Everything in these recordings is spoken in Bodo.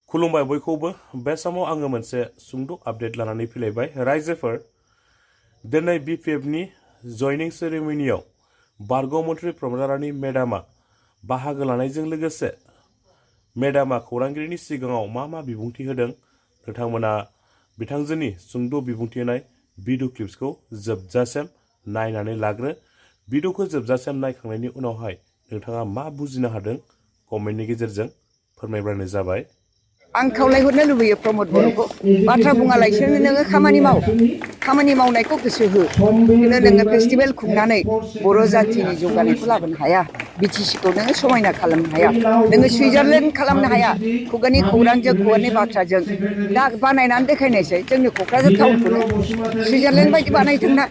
खुलुमबाय बयखौबो बे समाव आङो मोनसे सुंद' आपडेट लानानै फैलायबाय रायजोफोर दिनै बिपिएफनि जयनिं सेरेमनियाव बारग' मन्थ्रि प्रमद रानी मेडामा बाहागो लानायजों लोगोसे मेडामा खौरांगिरिनि सिगाङाव मा बिबुंथि होदों नोंथांमोना बिथांजोनि सुंद' बिबुंथि होनाय भिडिअ क्लिप्सखौ जोबजासिम नायनानै लाग्रो भिडिअखौ जोबजासिम नायखांनायनि उनावहाय नोंथाङा मा बुजिनो हादों कमेन्टनि गेजेरजों फोरमायब्लानो जाबाय। आं खावलायहरनो लुबैयो प्रमद बर'खौ बाथ्रा बुङालासिनो नोङो खामानि मावनायखौ गोसो हो खिन्थु नोङो फेस्टिभेल खुंनानै बर' जाथिनि जौगानायखौ लाबोनो हाया बिटिसिखौ नोङो समायना खालामनो हाया नोङो सुइजारलेण्ड खालामनो हाया खुगानि खौरांजों खुगानि बाथ्राजों दा बानायनानै देखायनायसै जोंनि क'क्राझार टाउनखौनो सुइजारलेण्ड बायदि बानायथोंना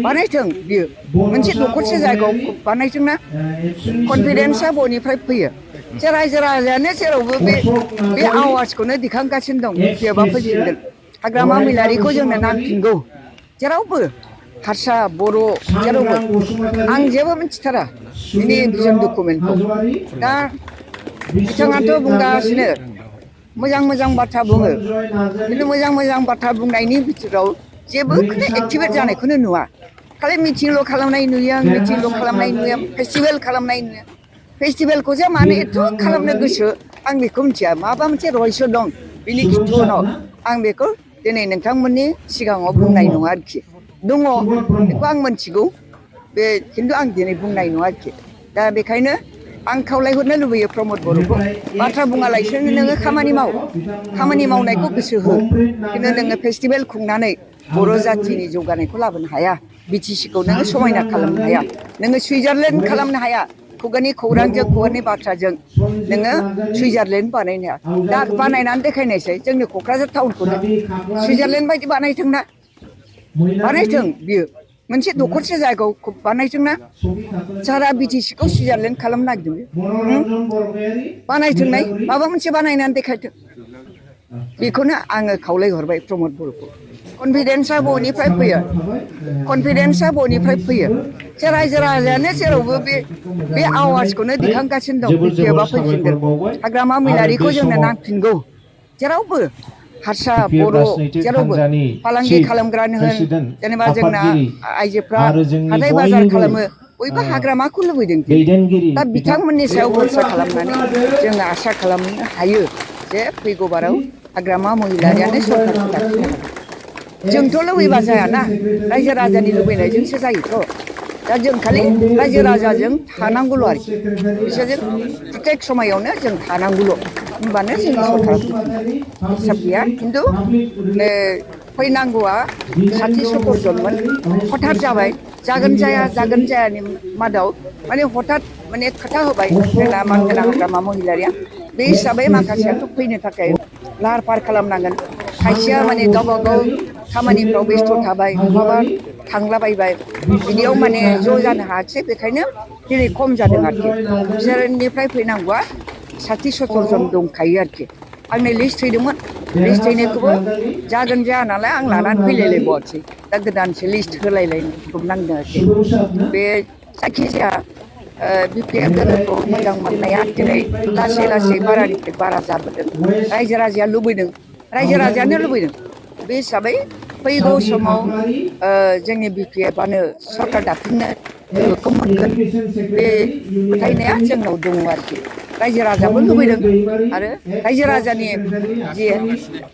बानायथों बियो मोनसे दखरसे जायगायाव बानायथोंना कनफिडेन्सआ बयनिफ्राय फैयो जे रायजो राजायानो जेरावबो बे आवाजखौनो दिखांगासिनो दं बिपिएफआ फैफिनगोन हाग्रामा महिलारिखौ जोंनो नांफिनगौ जेरावबो हारसा बर' जेरावबो आं जेबो मिथिथारा बिनि भिजन डकुमेन्टखौ दा बिथाङाथ' बुंगासिनो मोजां बाथ्रा बुङो खिन्थु मोजां बाथ्रा बुंनायनि बिथोराव जेबोखौनो एक्टिभेट जानायखौनो नुवा खालि मिटिंल' खालामनाय नुयो आं मिटिंल' खालामनाय नुयो फेस्टिभेल खालामनाय नुयो फेस्टिभेलखौसो मानो एथ' खालामनो गोसो आं बेखौ मिथिया माबा मोनसे रहस्य दं बिनि खिथु उनाव आं बेखौ दिनै नोंथांमोननि सिगाङाव बुंनाय नङा आरोखि दङ बेखौ आं मिथिगौ बे खिन्थु आं दिनै बुंनाय नङा आरोखि दा बेखायनो आं खावलायहरनो लुबैयो प्रमद बर'खौ बाथ्रा बुङालासिनो नोङो खामानि मावनायखौ गोसो हो खिन्थु नोङो फेस्टिभेल खुंनानै बर' जाथिनि जौगानायखौ लाबोनो हाया बिटिसिखौ नोङो समायना खालामनो हाया नोङो सुइजारलेण्ड खालामनो हाया खुगानि खौरांजों खुगानि बाथ्राजों नोङो सुइजारलेण्ड बानायनो हाया दा बानायनानै देखायनायसै जोंनि क'क्राझार टाउनखौनो सुइजारलेण्ड बायदि बानायथोंना बानायथों बियो मोनसे दखरसे जायगायाव बानायथोंना सारा बिटिसिखौ सुइजारलेण्ड खालामनो नागिरदों बानायथोंनाय माबा मोनसे बानायनानै देखायथों बेखौनो आङो खावलायहरबाय प्रमद बर'खौ कनफिडेन्सआ बयनिफ्राय फैयो जे रायजो राजायानो जेरावबो बे आवाजखौनो दिखांगासिनो दं बिपिएफआ फैफिनगोन हाग्रामा महिलारिखौ जोंनो नांफिनगौ जेरावबो हारसा बर' जेरावबो फालांगि खालामग्रानो होन जेनेबा जोंना आइजोफ्रा हाथाय बाजार खालामो बयबो हाग्रामाखौ लुबैदों दा बिथांमोननि सायाव भरसा खालामनानै जोङो आसा खालामनो हायो जे फैगौ बाराव हाग्रामा महिलारियानो सरकारखौ लाखिनो हागोन जोंथ' लुबैबा जायाना रायजो राजानि लुबैनायजोंसो जायोथ' दा जों खालि रायजो राजाजों थानांगौल' आरोखि बिसोरजों प्रत्येक समायावनो जों थानांगौल' होनबानो जोंनि सरकारा हिसाब गैया खिन्थु फैनांगौआ 60-70 जनमोन हठात जाबाय जागोन जायानि मादाव माने हठात माने खोथा होबाय जोंना मानगोना हाग्रामा महिलारिया बे हिसाबै माखासेयाथ' फैनो थाखाय लाहार फाहार खालामनांगोन खायसेया माने गावबा गाव खामानिफ्राव बेस्थ' थाबाय बहाबा थांलाबायबाय बिदियाव माने ज' जानो हायासै बेखायनो दिनै खम जादों आरोखि बिसोरनिफ्राय फैनांगौआ 60-70 जन दंखायो आरोखि आंनो लिस्ट हैदोंमोन लिस्ट हैनायखौबो जागोन जाया नालाय आं लानानै फैलायलायबावासै दा गोदानसो लिस्ट होलायलायनांगौ नांदों आरोखि बे जायखिजाया बिपिएफखौ मोजां मोननाया दिनै लासै बारानिफ्राय बारा जाबोदों रायजो राजायानो लुबैदों बे हिसाबै फैगौ समाव जोंनि बिपिएफआनो सरकार दाफिननो गोहोखौ मोनगोन बे फोथायनाया जोंनाव दङ आरोखि रायजो राजाबो लुबैदों आरो रायजो राजानि जि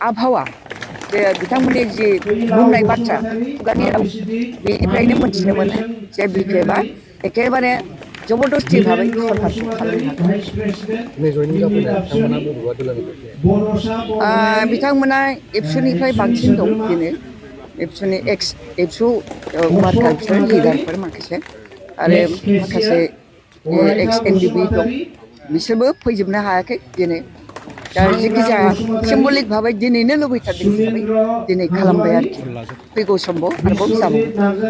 आबहावा बे बिथांमोननि जि बुंनाय बाथ्रा खुगानि राव बेनिफ्रायनो मोनथिनो मोनो जे बिपिएफआ एखेबारे जबरदस्ति भाबै सरकारखौ खालामनो हागोन बिथांमोना एबसुनिफ्राय बांसिन दं दिनै एबसुनि एबसु वार्कार बिसोर लिडारफोर माखासे आरो माखासे एक्स एनडिबि दं बिसोरबो फैजोबनो हायाखै दिनै दा जेखिजाया सिम्बलिक भाबै दिनैनो लुबैथारदों हिसाबै दिनै खालामबाय आरोखि फैगौ समाव आरोबाव जाबावगोन।